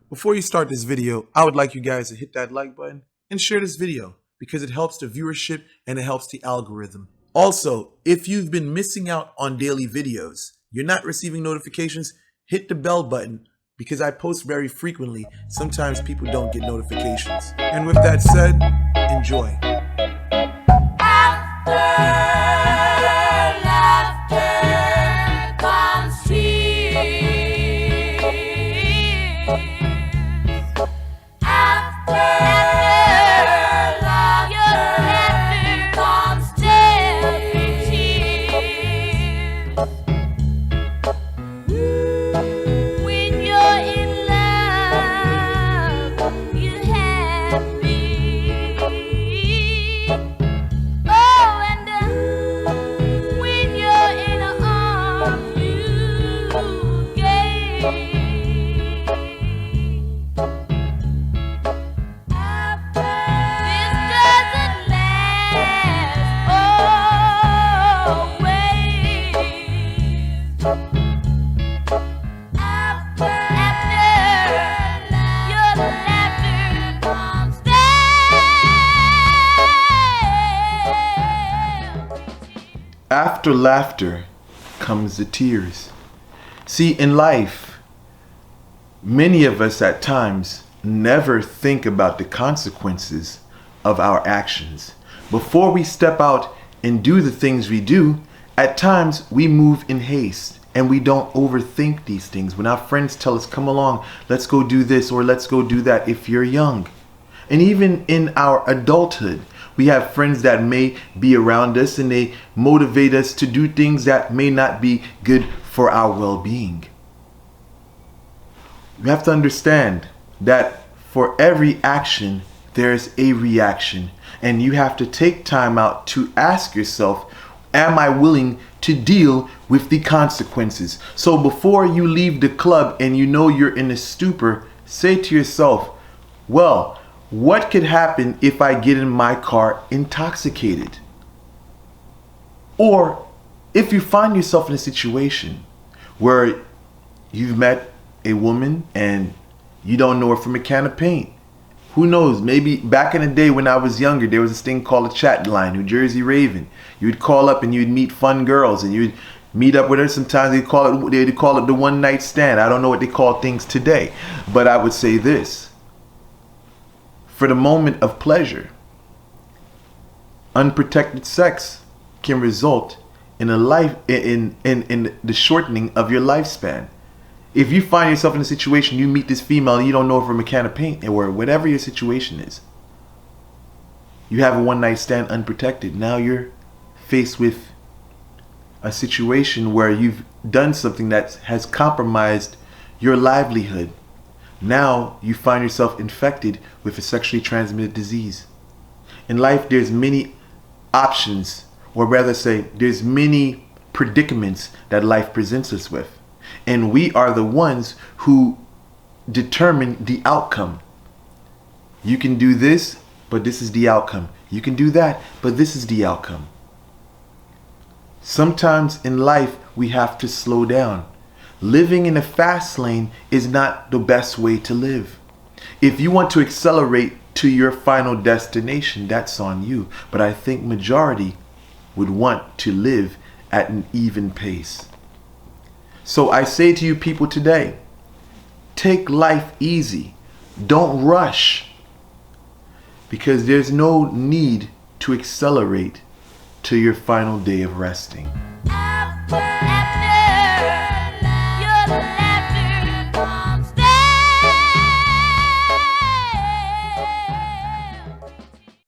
Before you start this video, I would like you guys to hit that like button and share this video because it helps the viewership and it helps the algorithm. Also, if you've been missing out on daily videos, you're not receiving notifications, hit the bell button because I post very frequently. Sometimes people don't get notifications. And with that said, enjoy. After laughter comes the tears. See, in life, many of us at times never think about the consequences of our actions. Before we step out and do the things we do, at times we move in haste and we don't overthink these things. When our friends tell us, come along, let's go do this or let's go do that if you're young. And even in our adulthood, we have friends that may be around us and they motivate us to do things that may not be good for our well-being. You have to understand that for every action, there's a reaction. And you have to take time out to ask yourself, am I willing to deal with the consequences? So before you leave the club and you know you're in a stupor, say to yourself, well, what could happen if I get in my car intoxicated? Or if you find yourself in a situation where you've met a woman and you don't know her from a can of paint. Who knows? Maybe back in the day when I was younger, there was this thing called a chat line, New Jersey Raven. You'd call up and you'd meet fun girls and you'd meet up with her. Sometimes they'd call it the one night stand. I don't know what they call things today, but I would say this. For the moment of pleasure, unprotected sex can result in in the shortening of your lifespan. If you find yourself in a situation, you meet this female and you don't know her from a can of paint, or whatever your situation is, you have a one night stand unprotected. Now you're faced with a situation where you've done something that has compromised your livelihood. Now you find yourself infected with a sexually transmitted disease. In life, there's many options, or rather say, there's many predicaments that life presents us with. And we are the ones who determine the outcome. You can do this, but this is the outcome. You can do that, but this is the outcome. Sometimes in life, we have to slow down. Living in a fast lane is not the best way to live. If you want to accelerate to your final destination, that's on you. But I think majority would want to live at an even pace. So I say to you people today, take life easy. Don't rush. Because there's no need to accelerate to your final day of resting.